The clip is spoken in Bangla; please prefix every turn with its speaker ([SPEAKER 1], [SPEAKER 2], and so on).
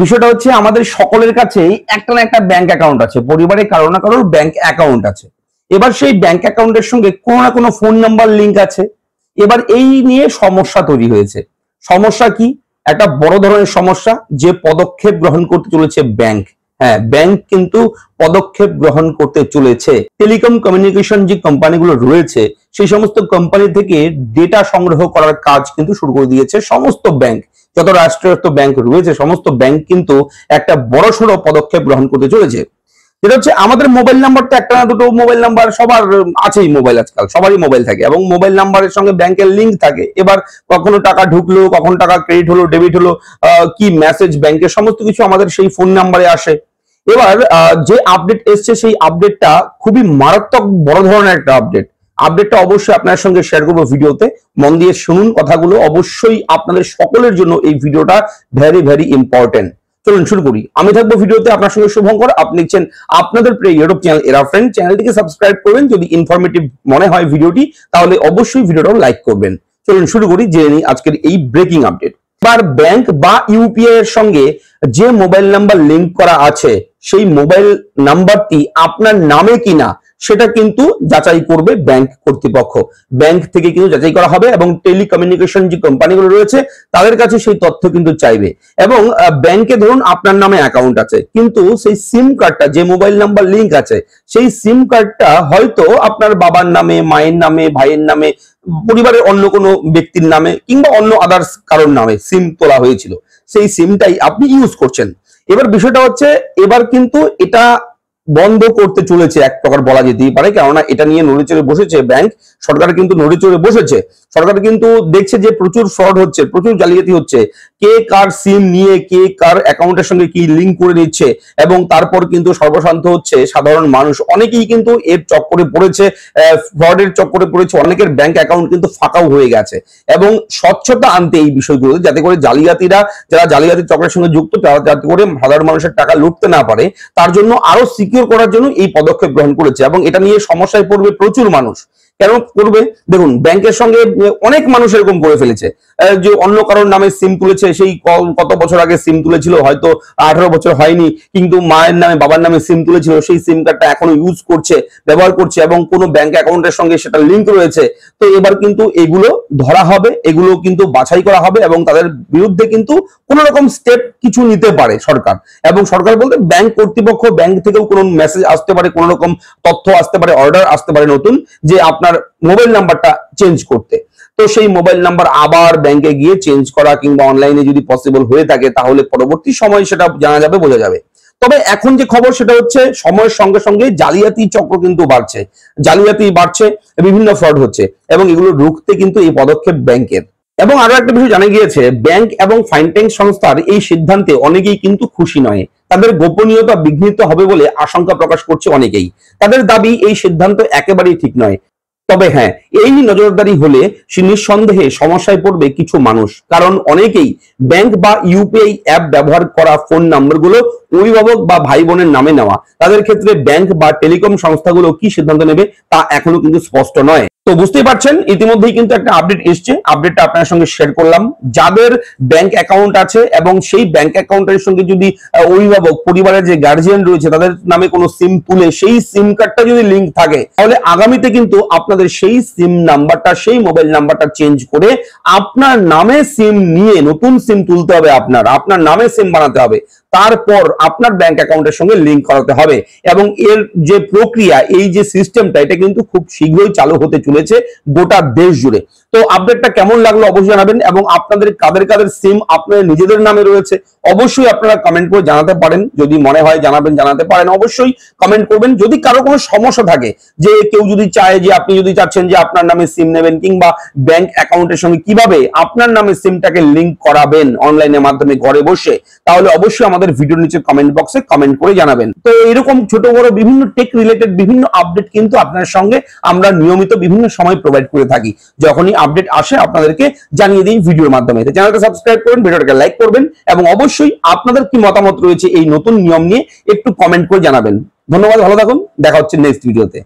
[SPEAKER 1] বিষয়টা হচ্ছে আমাদের সকলের কাছেই একটা না একটা ব্যাংক অ্যাকাউন্ট আছে, পরিবারে কারো না কারোর ব্যাংক অ্যাকাউন্ট আছে। এবার সেই ব্যাংক অ্যাকাউন্টের সঙ্গে কোনো না কোনো ফোন নাম্বার লিংক আছে। এবার এই নিয়ে সমস্যা তৈরি হয়েছে। সমস্যা কি? একটা বড় ধরনের সমস্যা, যে পদক্ষেপ গ্রহণ করতে চলেছে ব্যাংক। হ্যাঁ, ব্যাংক কিন্তু পদক্ষেপ গ্রহণ করতে চলেছে। টেলিকম কমিউনিকেশন যে কোম্পানিগুলো রয়েছে সেই সমস্ত কোম্পানি থেকে ডেটা সংগ্রহ করার কাজ কিন্তু শুরু করে দিয়েছে সমস্ত ব্যাংক। যত রাষ্ট্রায়ত্ত ব্যাংক রয়েছে সমস্ত ব্যাংক কিন্তু একটা বড়সড় পদক্ষেপ গ্রহণ করতে চলেছে। যেটা হচ্ছে আমাদের মোবাইল নাম্বার তো একটা না দুটো মোবাইল নাম্বার সবার আছেই, মোবাইল আজকাল সবারই মোবাইল থাকে এবং মোবাইল নাম্বারের সঙ্গে ব্যাংকের লিংক থাকে। এবার কখনো টাকা ঢুকলো, কখনো টাকা ক্রেডিট হলো, ডেবিট হলো, কি মেসেজ ব্যাংকের সমস্ত কিছু আমাদের সেই ফোন নাম্বারে আসে। এবার যে আপডেট এসছে সেই আপডেটটা খুবই মারাত্মক বড় ধরনের একটা আপডেটটা অবশ্যই আপনার সঙ্গে শেয়ার করবো ভিডিওতে। মন দিয়ে শুনুন কথাগুলো, অবশ্যই আপনাদের সকলের জন্য এই ভিডিওটা ভেরি ভেরি ইম্পর্টেন্ট। চলুন শুরু করি। আমি থাকবো ভিডিওতে আপনার সঙ্গে শুভঙ্কর। আপনি দেখছেন আপনাদের প্রিয় ইউটিউব চ্যানেল এরা ফ্রেন্ড। চ্যানেলটিকে সাবস্ক্রাইব করবেন। যদি ইনফরমেটিভ মনে হয় ভিডিওটি তাহলে অবশ্যই ভিডিওটাও লাইক করবেন। চলুন শুরু করি, জেনে নিই আজকের এই ব্রেকিং আপডেট। এবার ব্যাংক বা ইউপিআই এর সঙ্গে যে মোবাইল নাম্বার লিংক করা আছে সেই মোবাইল নাম্বারটি আপনার নামে কিনা সেটা কিন্তু যাচাই করবে ব্যাংক কর্তৃপক্ষ। ব্যাংক থেকে কিন্তু যাচাই করা হবে এবং টেলিকমিউনিকেশন যে কোম্পানিগুলো রয়েছে তাদের কাছে সেই তথ্য কিন্তু চাইবে। এবং ব্যাংকে ধরুন আপনার নামে অ্যাকাউন্ট আছে, কিন্তু সেই সিম কার্ডটা, যে মোবাইল নাম্বার লিংক আছে সেই সিম কার্ডটা হয়তো আপনার বাবার নামে, মায়ের নামে, ভাইয়ের নামে, পরিবারের অন্য কোনো ব্যক্তির নামে কিংবা অন্য আদার্স কারোর নামে সিম তোলা হয়েছিল, সেই সিমটাই আপনি ইউজ করছেন। এবার বিষয়টা হচ্ছে এবার কিন্তু এটা বন্ধ করতে চলেছে এক প্রকার বলা যেতেই পারে, কেননা এটা নিয়ে নড়েচড়ে বসেছে ব্যাংক। সরকার কিন্তু নড়েচড়ে বসেছে। সরকার কিন্তু দেখছে যে প্রচুর ফ্রড হচ্ছে, প্রচুর জালিয়াতি হচ্ছে। কে কার সিম নিয়ে কে কার অ্যাকাউন্টের সঙ্গে কি লিংক করে নিচ্ছে এবং তারপর কিন্তু সর্বশান্ত হচ্ছে সাধারণ মানুষ। অনেকেই কিন্তু এর চক্করে পড়েছে, ফ্রডের চক্করে পড়েছে। অনেকের ব্যাংক অ্যাকাউন্ট কিন্তু ফাঁকাও হয়ে গেছে। এবং স্বচ্ছতা আনতে এই বিষয়গুলো, যাতে করে জালিয়াতিরা, যারা জালিয়াতি চক্রের সঙ্গে যুক্ত, তারা যাতে করে সাধারণ মানুষের টাকা লুটতে না পারে, তার জন্য আরো সিকিউর করার জন্য এই পদক্ষেপ গ্রহণ করেছে। এবং এটা নিয়ে সমস্যায় পড়বে প্রচুর মানুষ। কেন করবে? দেখুন, ব্যাংকের সঙ্গে অনেক মানুষ এরকম করে ফেলেছে যে অন্য কারোর নামে সিম তুলেছে। সেই কত বছর আগে সিম তুলেছিল, হয়তো 18 বছর হয়নি, কিন্তু মায়ের নামে, বাবার নামে সিম তুলেছিল। সেই সিম কার্ডটা এখনো ইউজ করছে, ব্যবহার করছে এবং কোনো ব্যাংক অ্যাকাউন্টের সঙ্গে সেটা লিংক রয়েছে। তো এবার কিন্তু এগুলো ধরা হবে, এগুলো কিন্তু বাছাই করা হবে এবং তাদের বিরুদ্ধে কিন্তু কোন রকম স্টেপ কিছু নিতে পারে সরকার। এবং সরকার বলতে ব্যাংক কর্তৃপক্ষ, ব্যাংক থেকেও কোনো মেসেজ আসতে পারে, কোন রকম তথ্য আসতে পারে, অর্ডার আসতে পারে নতুন, যে আপনার মোবাইল নাম্বারটা চেঞ্জ করতে। তো সেই মোবাইল নাম্বার আবার ব্যাংকে গিয়ে চেঞ্জ করা কিংবা অনলাইনে যদি পসিবল হয়ে থাকে তাহলে পরবর্তী সময় সেটা জানা যাবে, বোঝা যাবে। তবে এখন যে খবর সেটা হচ্ছে সময়ের সঙ্গে সঙ্গে জালিয়াতি চক্র কিন্তু বাড়ছে, জালিয়াতি বাড়ছে, বিভিন্ন ফ্রড হচ্ছে এবং এগুলো রুখতে কিন্তু এই পদক্ষেপ ব্যাংকের। এবং আরো একটা বিষয় জানা গিয়েছে, ব্যাংক এবং ফাইন্যান্স সংস্থার এই সিদ্ধান্তে অনেকেই কিন্তু খুশি নয়। তাদের গোপনীয়তা বিঘ্নিত হবে বলে আশঙ্কা প্রকাশ করছে অনেকেই। তাদের দাবি এই সিদ্ধান্ত একেবারেই ঠিক নয়। তবে হ্যাঁ, এই নজরদারি হলে নিঃসন্দেহে সমস্যায় পড়বে কিছু মানুষ। কারণ অনেকেই ব্যাংক বা ইউপিআই অ্যাপ ব্যবহার করা ফোন নাম্বারগুলো অভিভাবক বা ভাই বোনের নামে নেওয়া। তাদের ক্ষেত্রে ব্যাংক বা টেলিকম সংস্থাগুলো কি সিদ্ধান্ত নেবে তা এখনো কিন্তু স্পষ্ট নয়। তো বুঝতেই পারছেন, ইতিমধ্যেই কিন্তু একটা আপডেট এসছে। আপডেটটা আপনার সঙ্গে শেয়ার করলাম। যাদের ব্যাংক অ্যাকাউন্ট আছে এবং সেই ব্যাংক অ্যাকাউন্টের সঙ্গে যদি অভিভাবক, পরিবারের যে গার্জিয়ান রয়েছে তাদের নামে কোনো সিম তুলে সেই সিম কার্ডটা যদি লিংক থাকে, তাহলে আগামীতে কিন্তু আপনাদের সেই সিম নাম্বারটা, সেই মোবাইল নাম্বারটা চেঞ্জ করে আপনার নামে সিম নিয়ে নতুন সিম তুলতে হবে, আপনার নামে সিম বানাতে হবে, তারপর আপনার ব্যাংক অ্যাকাউন্টের সঙ্গে লিংক করাতে হবে। এবং এর যে প্রক্রিয়া, এই যে সিস্টেমটা, এটা কিন্তু খুব শীঘ্রই চালু হতে চলেছে গোটা দেশ জুড়ে। তো আপডেটটা কেমন লাগলো অবশ্যই জানাবেন এবং আপনাদের কাদের কাদের সিম আপনাদের নিজেদের নামে রয়েছে অবশ্যই আপনারা কমেন্ট করে জানাতে পারেন। যদি মনে হয় জানাবেন, জানাতে পারেন, অবশ্যই কমেন্ট করবেন। যদি কারো কোনো সমস্যা থাকে, যে কেউ যদি চায়, যে আপনি যদি চাচ্ছেন যে আপনার নামে সিম নেবেন কিংবা ব্যাংক অ্যাকাউন্টের সঙ্গে কিভাবে আপনার নামে সিমটাকে লিংক করাবেন অনলাইনের মাধ্যমে ঘরে বসে, তাহলে অবশ্যই আমাদের ভিডিওর নিচে কমেন্ট বক্সে কমেন্ট করে জানাবেন। তো এরকম ছোট বড় বিভিন্ন টেক রিলেটেড বিভিন্ন আপডেট কিন্তু আপনার সঙ্গে আমরা নিয়মিত বিভিন্ন সময় প্রোভাইড করে থাকি। যখনই আপডেট আসে আপনাদেরকে জানিয়ে দিই ভিডিওর মাধ্যমে। চ্যানেলটা সাবস্ক্রাইব করবেন, ভিডিওটাকে লাইক করবেন এবং অবশ্যই আপনাদের কি মতামত রয়েছে এই নতুন নিয়ম নিয়ে একটু কমেন্ট করে জানাবেন। ধন্যবাদ, ভালো থাকুন, দেখা হচ্ছে নেক্সট ভিডিওতে।